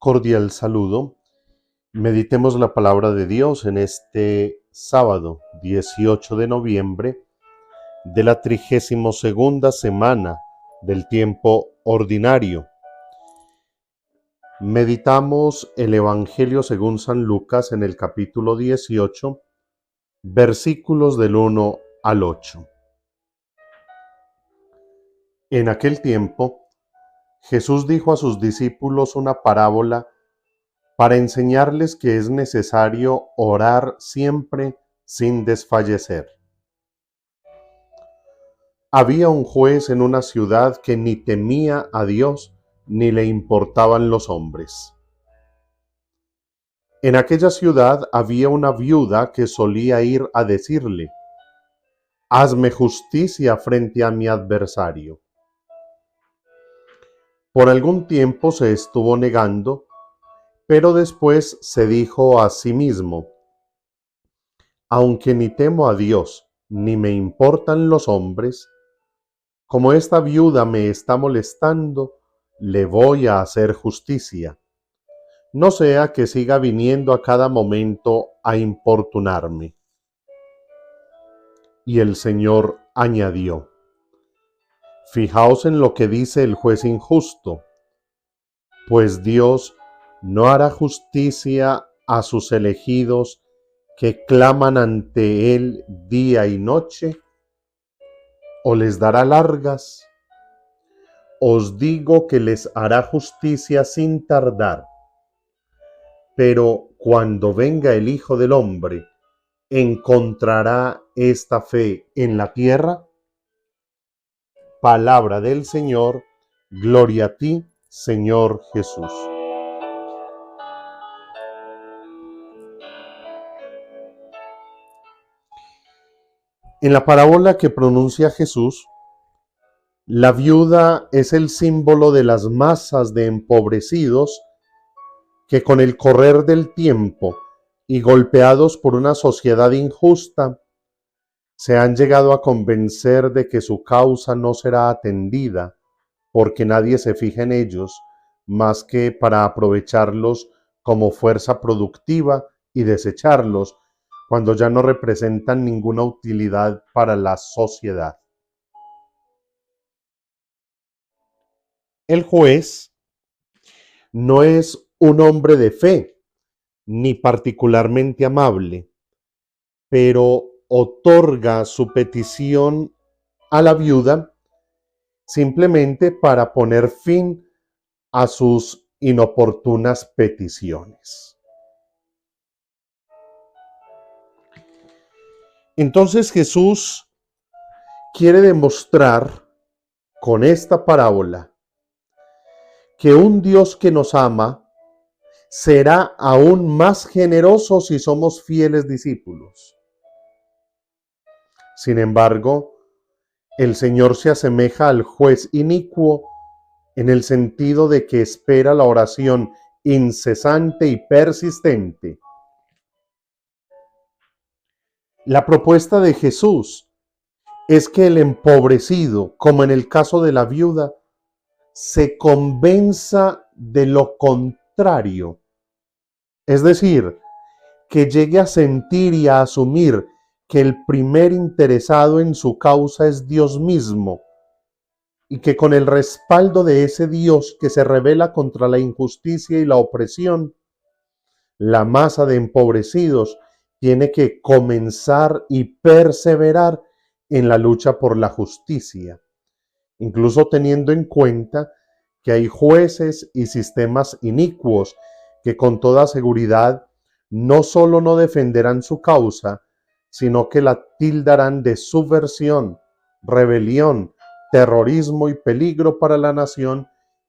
Cordial saludo. Meditemos la palabra de Dios en este sábado 18 de noviembre de la 32ª semana del tiempo ordinario. Meditamos el Evangelio según San Lucas en el capítulo 18, versículos del 1 al 8. En aquel tiempo, Jesús dijo a sus discípulos una parábola para enseñarles que es necesario orar siempre sin desfallecer. Había un juez en una ciudad que ni temía a Dios ni le importaban los hombres. En aquella ciudad había una viuda que solía ir a decirle: «Hazme justicia frente a mi adversario». Por algún tiempo se estuvo negando, pero después se dijo a sí mismo: «Aunque ni temo a Dios ni me importan los hombres, como esta viuda me está molestando, le voy a hacer justicia, no sea que siga viniendo a cada momento a importunarme». Y el Señor añadió: «Fijaos en lo que dice el juez injusto, pues Dios no hará justicia a sus elegidos que claman ante Él día y noche, o les dará largas. Os digo que les hará justicia sin tardar. Pero cuando venga el Hijo del Hombre, ¿encontrará esta fe en la tierra?». Palabra del Señor. Gloria a ti, Señor Jesús. En la parábola que pronuncia Jesús, la viuda es el símbolo de las masas de empobrecidos que con el correr del tiempo y golpeados por una sociedad injusta, se han llegado a convencer de que su causa no será atendida porque nadie se fija en ellos más que para aprovecharlos como fuerza productiva y desecharlos cuando ya no representan ninguna utilidad para la sociedad. El juez no es un hombre de fe, ni particularmente amable, pero otorga su petición a la viuda simplemente para poner fin a sus inoportunas peticiones. Entonces Jesús quiere demostrar con esta parábola que un Dios que nos ama será aún más generoso si somos fieles discípulos. Sin embargo, el Señor se asemeja al juez inicuo en el sentido de que espera la oración incesante y persistente. La propuesta de Jesús es que el empobrecido, como en el caso de la viuda, se convenza de lo contrario. Es decir, que llegue a sentir y a asumir que el primer interesado en su causa es Dios mismo, y que con el respaldo de ese Dios que se revela contra la injusticia y la opresión, la masa de empobrecidos tiene que comenzar y perseverar en la lucha por la justicia, incluso teniendo en cuenta que hay jueces y sistemas inicuos que con toda seguridad no solo no defenderán su causa, sino que la tildarán de subversión, rebelión, terrorismo y peligro para la nación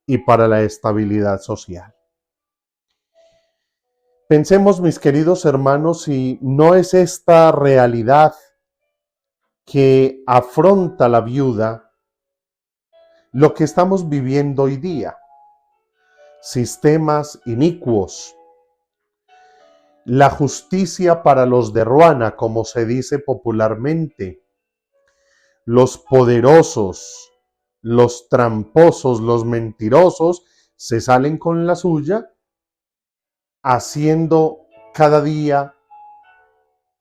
y para la estabilidad social. Pensemos, mis queridos hermanos, si no es esta realidad que afronta la viuda lo que estamos viviendo hoy día. Sistemas inicuos, la justicia para los de Ruana, como se dice popularmente, los poderosos, los tramposos, los mentirosos, se salen con la suya haciendo cada día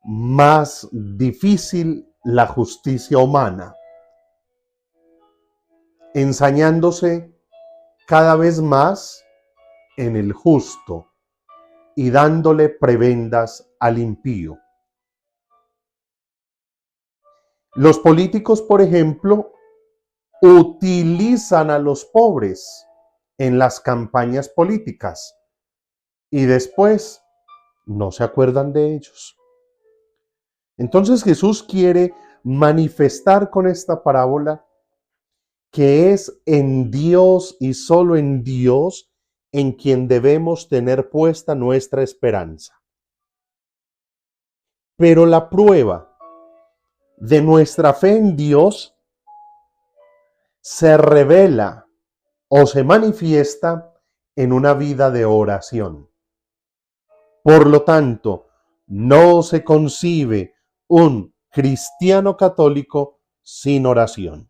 más difícil la justicia humana, ensañándose cada vez más en el justo y dándole prebendas al impío. Los políticos, por ejemplo, utilizan a los pobres en las campañas políticas y después no se acuerdan de ellos. Entonces Jesús quiere manifestar con esta parábola que es en Dios y solo en Dios en quien debemos tener puesta nuestra esperanza. Pero la prueba de nuestra fe en Dios se revela o se manifiesta en una vida de oración. Por lo tanto, no se concibe un cristiano católico sin oración.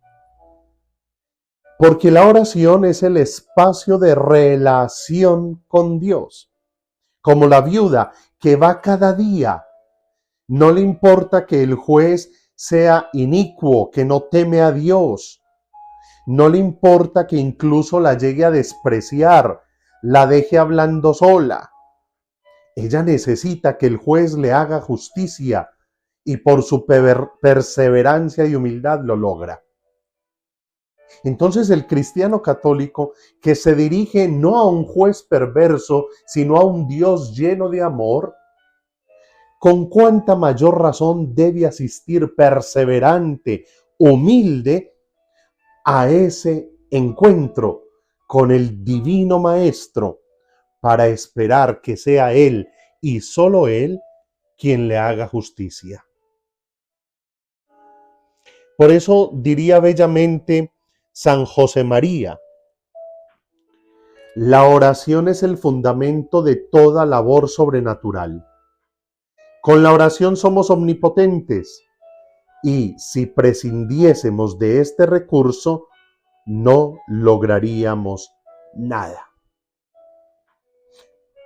Porque la oración es el espacio de relación con Dios. Como la viuda que va cada día. No le importa que el juez sea inicuo, que no teme a Dios. No le importa que incluso la llegue a despreciar, la deje hablando sola. Ella necesita que el juez le haga justicia y por su perseverancia y humildad lo logra. Entonces el cristiano católico que se dirige no a un juez perverso, sino a un Dios lleno de amor, con cuánta mayor razón debe asistir perseverante, humilde, a ese encuentro con el divino Maestro para esperar que sea Él y solo Él quien le haga justicia. Por eso diría bellamente San José María: la oración es el fundamento de toda labor sobrenatural. Con la oración somos omnipotentes y si prescindiésemos de este recurso, no lograríamos nada.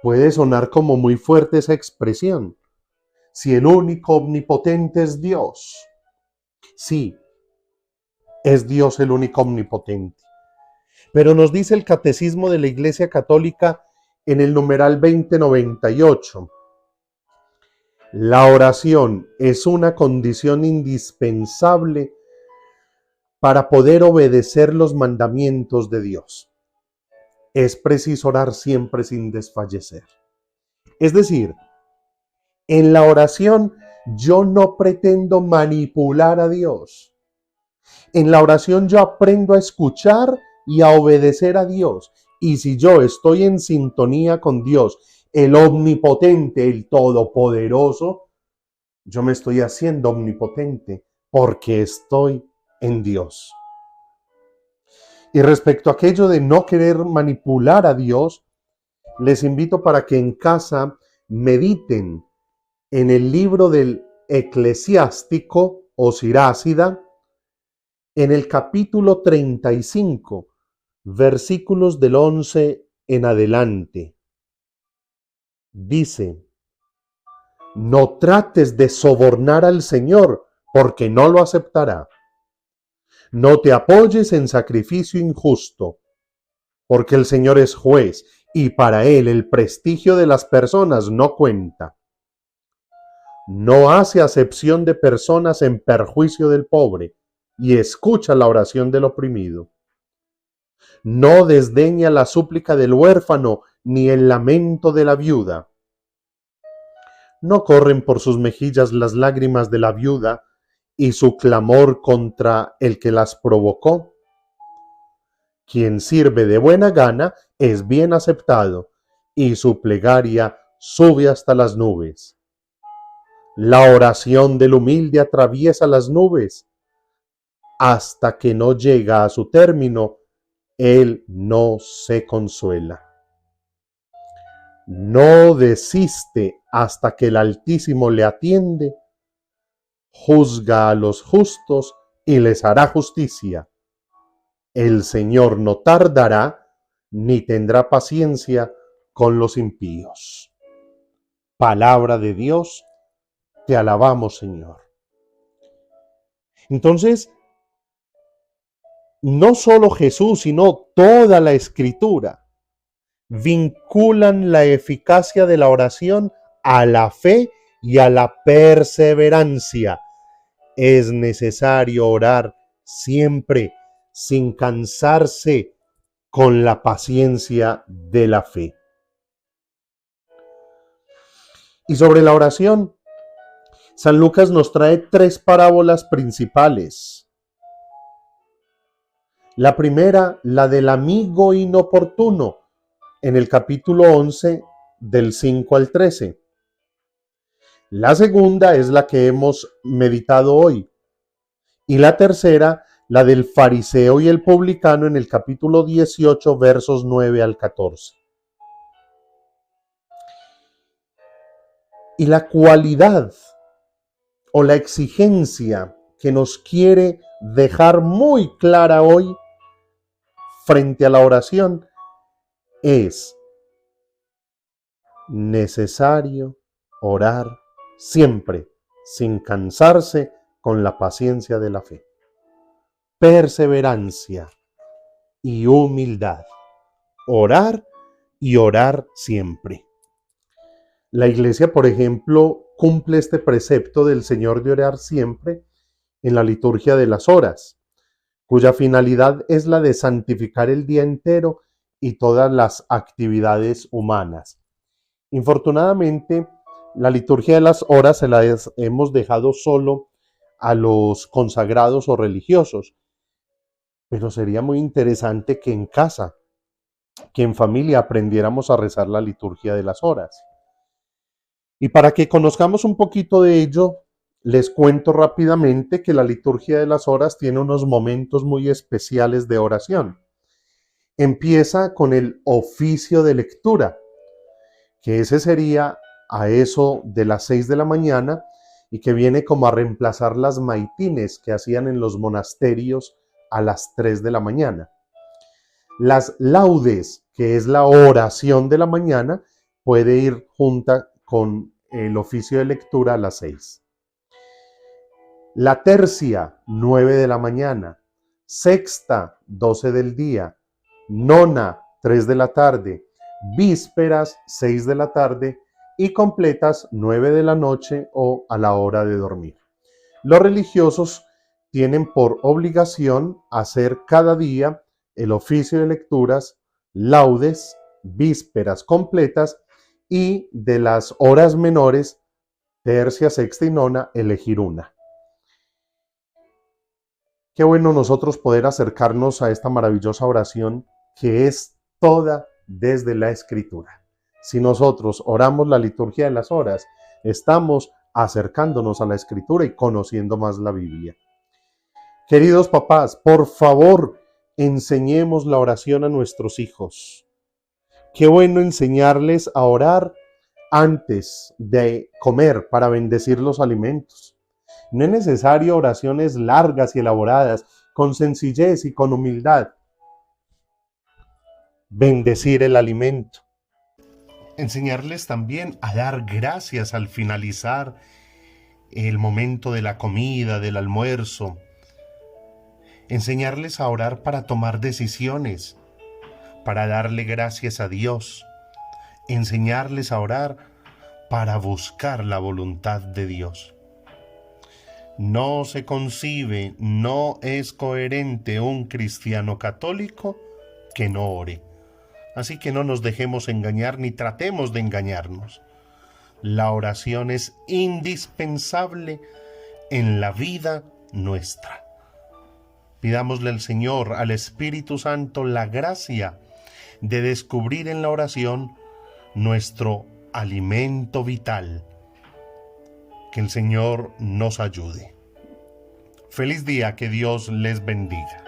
Puede sonar como muy fuerte esa expresión. Si el único omnipotente es Dios. Sí, es Dios el único omnipotente. Pero nos dice el Catecismo de la Iglesia Católica en el numeral 2098. La oración es una condición indispensable para poder obedecer los mandamientos de Dios. Es preciso orar siempre sin desfallecer. Es decir, en la oración yo no pretendo manipular a Dios. En la oración yo aprendo a escuchar y a obedecer a Dios. Y si yo estoy en sintonía con Dios, el omnipotente, el todopoderoso, yo me estoy haciendo omnipotente porque estoy en Dios. Y respecto a aquello de no querer manipular a Dios, les invito para que en casa mediten en el libro del Eclesiástico o Sirácida, en el capítulo 35, versículos del 11 en adelante. Dice: no trates de sobornar al Señor, porque no lo aceptará. No te apoyes en sacrificio injusto, porque el Señor es juez y para Él el prestigio de las personas no cuenta. No hace acepción de personas en perjuicio del pobre y escucha la oración del oprimido. No desdeña la súplica del huérfano ni el lamento de la viuda. No corren por sus mejillas las lágrimas de la viuda y su clamor contra el que las provocó. Quien sirve de buena gana es bien aceptado y su plegaria sube hasta las nubes. La oración del humilde atraviesa las nubes. Hasta que no llega a su término, él no se consuela. No desiste hasta que el Altísimo le atiende. Juzga a los justos y les hará justicia. El Señor no tardará ni tendrá paciencia con los impíos. palabra de Dios. Te alabamos, Señor. Entonces, no solo Jesús, sino toda la Escritura vinculan la eficacia de la oración a la fe y a la perseverancia. Es necesario orar siempre sin cansarse, con la paciencia de la fe. Y sobre la oración, San Lucas nos trae 3 parábolas principales. La primera, la del amigo inoportuno, en el capítulo 11, del 5 al 13. La segunda es la que hemos meditado hoy. Y la tercera, la del fariseo y el publicano, en el capítulo 18, versos 9 al 14. Y la cualidad o la exigencia que nos quiere dejar muy clara hoy frente a la oración es necesario orar siempre, sin cansarse, con la paciencia de la fe. Perseverancia y humildad. Orar y orar siempre. La Iglesia, por ejemplo, cumple este precepto del Señor de orar siempre en la liturgia de las horas, cuya finalidad es la de santificar el día entero y todas las actividades humanas. Infortunadamente, la liturgia de las horas se la hemos dejado solo a los consagrados o religiosos, pero sería muy interesante que en casa, que en familia aprendiéramos a rezar la liturgia de las horas. Y para que conozcamos un poquito de ello, les cuento rápidamente que la liturgia de las horas tiene unos momentos muy especiales de oración. Empieza con el oficio de lectura, que ese sería a eso de las 6 de la mañana y que viene como a reemplazar las maitines que hacían en los monasterios a las 3 de la mañana. Las laudes, que es la oración de la mañana, puede ir junta con el oficio de lectura a las 6. La tercia, 9 de la mañana. Sexta, 12 del día. Nona, 3 de la tarde. Vísperas, 6 de la tarde. Y completas, 9 de la noche o a la hora de dormir. Los religiosos tienen por obligación hacer cada día el oficio de lecturas, laudes, vísperas completas y de las horas menores, tercia, sexta y nona, elegir una. Qué bueno nosotros poder acercarnos a esta maravillosa oración que es toda desde la Escritura. Si nosotros oramos la liturgia de las horas, estamos acercándonos a la Escritura y conociendo más la Biblia. Queridos papás, por favor, enseñemos la oración a nuestros hijos. Qué bueno enseñarles a orar antes de comer para bendecir los alimentos. No es necesario oraciones largas y elaboradas, con sencillez y con humildad. Bendecir el alimento. Enseñarles también a dar gracias al finalizar el momento de la comida, del almuerzo. Enseñarles a orar para tomar decisiones, para darle gracias a Dios. Enseñarles a orar para buscar la voluntad de Dios. No se concibe, no es coherente un cristiano católico que no ore. Así que no nos dejemos engañar ni tratemos de engañarnos. La oración es indispensable en la vida nuestra. Pidámosle al Señor, al Espíritu Santo, la gracia de descubrir en la oración nuestro alimento vital. Que el Señor nos ayude. Feliz día, que Dios les bendiga.